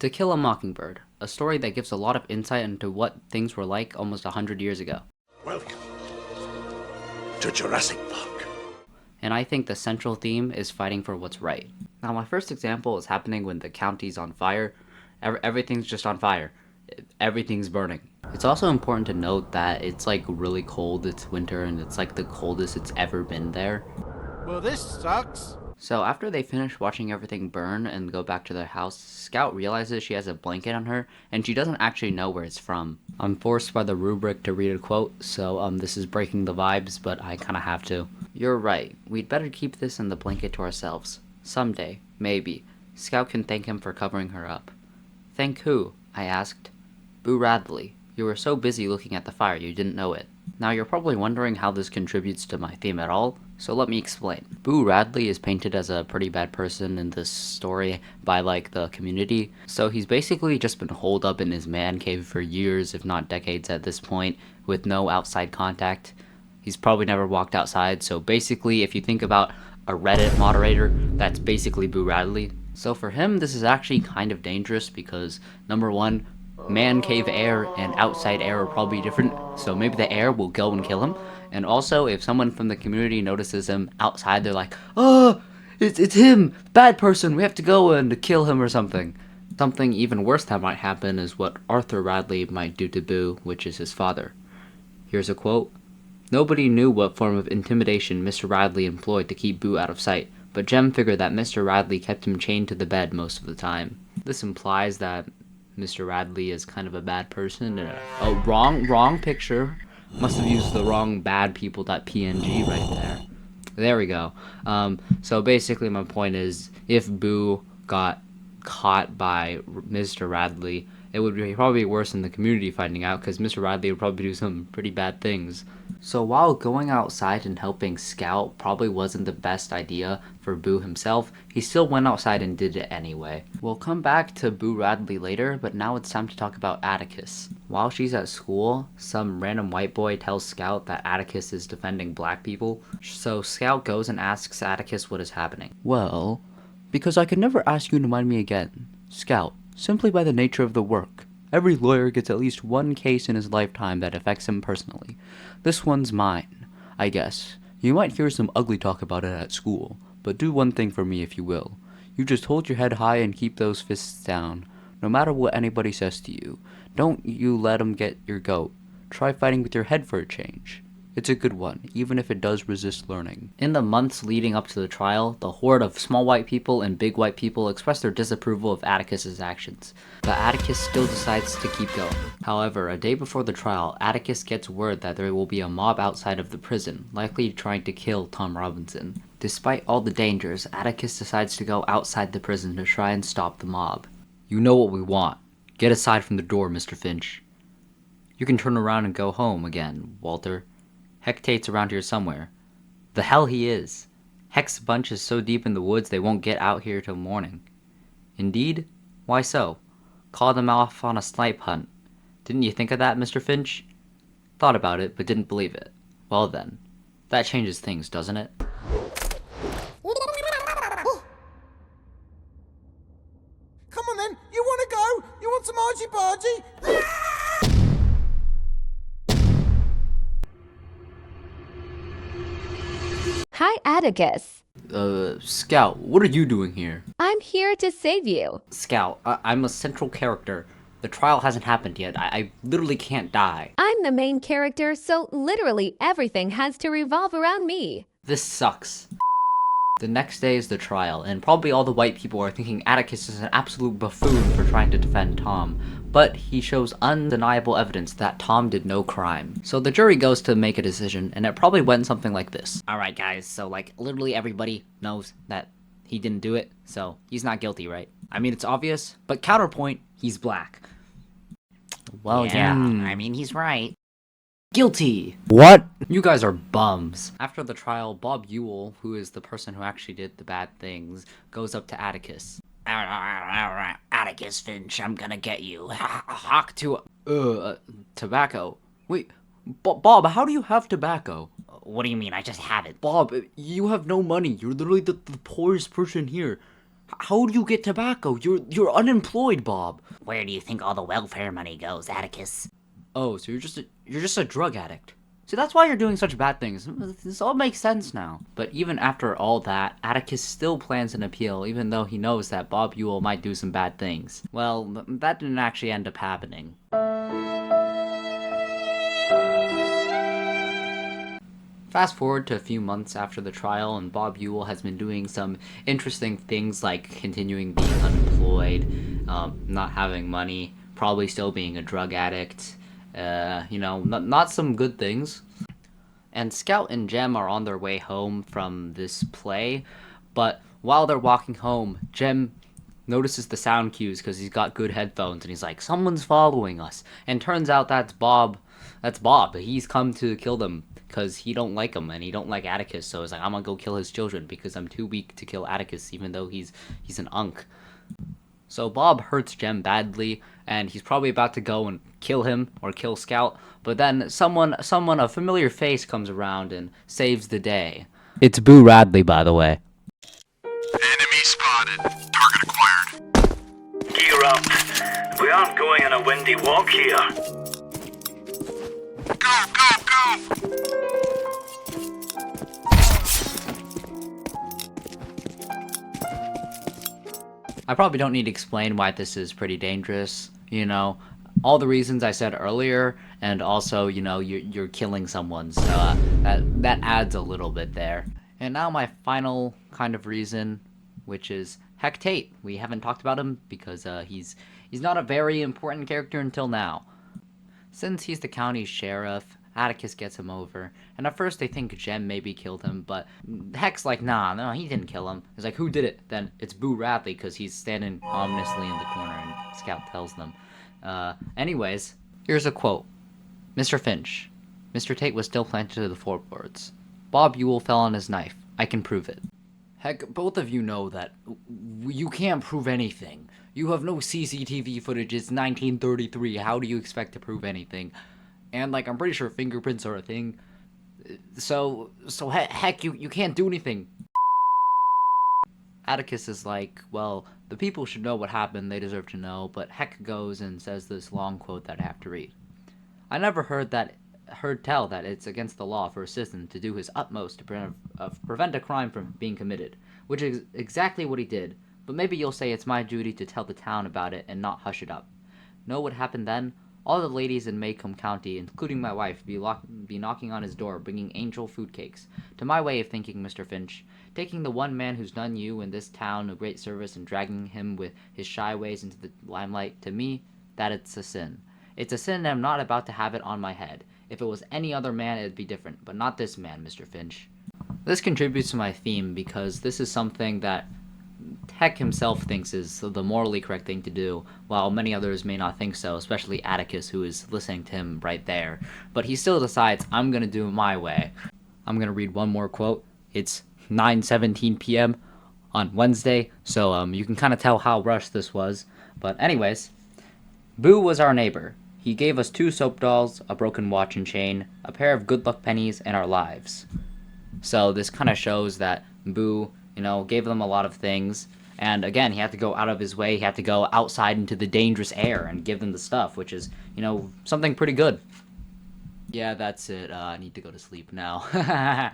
To Kill a Mockingbird, a story that gives a lot of insight into what things were like almost 100 years ago. Welcome to Jurassic Park. And I think the central theme is fighting for what's right. Now, my first example is happening when the county's on fire. Everything's just on fire. Everything's burning. It's also important to note that it's like really cold, it's winter, and it's like the coldest it's ever been there. Well, this sucks. So after they finish watching everything burn and go back to their house, Scout realizes she has a blanket on her, and she doesn't actually know where it's from. I'm forced by the rubric to read a quote, so this is breaking the vibes, but I kinda have to. You're right, we'd better keep this and the blanket to ourselves. Someday, maybe, Scout can thank him for covering her up. Thank who? I asked. Boo Radley. You were so busy looking at the fire you didn't know it. Now you're probably wondering how this contributes to my theme at all, so let me explain. Boo Radley is painted as a pretty bad person in this story by the community, so he's basically just been holed up in his man cave for years, if not decades at this point, with no outside contact. He's probably never walked outside, so basically if you think about a Reddit moderator, that's basically Boo Radley. So for him, this is actually kind of dangerous because, number one, man cave air and outside air are probably different, so maybe the air will go and kill him. And also, if someone from the community notices him outside, they're like, "Oh, it's him, bad person, we have to go and kill him or something." Something even worse that might happen is what Arthur Radley might do to Boo, which is his father. Here's a quote. Nobody knew what form of intimidation Mr. Radley employed to keep Boo out of sight, but Jem figured that Mr. Radley kept him chained to the bed most of the time. This implies that Mr. Radley is kind of a bad person. Wrong picture. Must have used the wrong badpeople.png right there. There we go. So basically my point is, if Boo got caught by Mr. Radley, it would be probably worse than the community finding out, because Mr. Radley would probably do some pretty bad things. So while going outside and helping Scout probably wasn't the best idea for Boo himself, he still went outside and did it anyway. We'll come back to Boo Radley later, but now it's time to talk about Atticus. While she's at school, some random white boy tells Scout that Atticus is defending black people, so Scout goes and asks Atticus what is happening. Well, because I could never ask you to mind me again, Scout. Simply by the nature of the work. Every lawyer gets at least one case in his lifetime that affects him personally. This one's mine, I guess. You might hear some ugly talk about it at school, but do one thing for me if you will. You just hold your head high and keep those fists down, no matter what anybody says to you. Don't you let 'em get your goat. Try fighting with your head for a change. It's a good one, even if it does resist learning. In the months leading up to the trial, the horde of small white people and big white people express their disapproval of Atticus's actions, but Atticus still decides to keep going. However, a day before the trial, Atticus gets word that there will be a mob outside of the prison, likely trying to kill Tom Robinson. Despite all the dangers, Atticus decides to go outside the prison to try and stop the mob. You know what we want. Get aside from the door, Mr. Finch. You can turn around and go home again, Walter. Hectate's around here somewhere. The hell he is. Heck's bunch is so deep in the woods they won't get out here till morning. Indeed? Why so? Call them off on a snipe hunt. Didn't you think of that, Mr. Finch? Thought about it, but didn't believe it. Well then, that changes things, doesn't it? Come on then, you want to go? You want some argy-bargy? Hi, Atticus. Scout, what are you doing here? I'm here to save you. Scout, I'm a central character. The trial hasn't happened yet. I literally can't die. I'm the main character, so literally everything has to revolve around me. This sucks. The next day is the trial, and probably all the white people are thinking Atticus is an absolute buffoon for trying to defend Tom, but he shows undeniable evidence that Tom did no crime. So the jury goes to make a decision, and it probably went something like this. Alright guys, so literally everybody knows that he didn't do it, so he's not guilty, right? I mean, it's obvious, but counterpoint, he's black. Well, yeah, I mean, he's right. Guilty! What? You guys are bums. After the trial, Bob Ewell, who is the person who actually did the bad things, goes up to Atticus. Atticus Finch, I'm gonna get you. Hawk to, tobacco. Wait, Bob, how do you have tobacco? What do you mean? I just have it. Bob, you have no money. You're literally the poorest person here. How do you get tobacco? You're unemployed, Bob. Where do you think all the welfare money goes, Atticus? Oh, so you're just a drug addict. See, that's why you're doing such bad things. This all makes sense now. But even after all that, Atticus still plans an appeal, even though he knows that Bob Ewell might do some bad things. Well, that didn't actually end up happening. Fast forward to a few months after the trial, and Bob Ewell has been doing some interesting things like continuing being unemployed, not having money, probably still being a drug addict, not some good things. And Scout and Jem are on their way home from this play, but while they're walking home, Jem notices the sound cues because he's got good headphones, and he's like, someone's following us. And turns out that's Bob. That's Bob. He's come to kill them because he don't like him, and he don't like Atticus, so he's like, I'm gonna go kill his children because I'm too weak to kill Atticus, even though he's an unk. So Bob hurts Jem badly, and he's probably about to go and kill him or kill Scout, but then someone, a familiar face comes around and saves the day. It's Boo Radley, by the way. Enemy spotted. Target acquired. Gear up. We aren't going on a windy walk here. Go, go, go! I probably don't need to explain why this is pretty dangerous, all the reasons I said earlier, and also, you're killing someone, so that adds a little bit there. And now my final kind of reason, which is Heck Tate. We haven't talked about him because he's not a very important character until now. Since he's the county sheriff, Atticus gets him over, and at first they think Jem maybe killed him, but Heck's like, nah, no, he didn't kill him. He's like, who did it? Then it's Boo Radley, because he's standing ominously in the corner, and Scout tells them. Anyways, here's a quote. Mr. Finch, Mr. Tate was still planted to the floorboards. Bob Ewell fell on his knife. I can prove it. Heck, both of you know that you can't prove anything. You have no CCTV footage, it's 1933, how do you expect to prove anything? And, I'm pretty sure fingerprints are a thing. So heck, you can't do anything. Atticus is like, well, the people should know what happened, they deserve to know, but Heck goes and says this long quote that I have to read. I never heard tell that it's against the law for a citizen to do his utmost to prevent a crime from being committed, which is exactly what he did, but maybe you'll say it's my duty to tell the town about it and not hush it up. Know what happened then? All the ladies in Macomb County, including my wife, be knocking on his door, bringing angel food cakes. To my way of thinking, Mr. Finch, taking the one man who's done you and this town a great service and dragging him with his shy ways into the limelight, to me, that it's a sin. It's a sin and I'm not about to have it on my head. If it was any other man, it'd be different, but not this man, Mr. Finch. This contributes to my theme because this is something that Heck himself thinks is the morally correct thing to do, while many others may not think so, especially Atticus, who is listening to him right there. But he still decides, I'm gonna do it my way. I'm gonna read one more quote. It's 9:17 p.m. on Wednesday, so you can kind of tell how rushed this was. But anyways, Boo was our neighbor. He gave us 2 soap dolls, a broken watch and chain, a pair of good luck pennies, and our lives. So this kind of shows that Boo, gave them a lot of things. And again, he had to go out of his way. He had to go outside into the dangerous air and give them the stuff, which is, something pretty good. Yeah, that's it. I need to go to sleep now.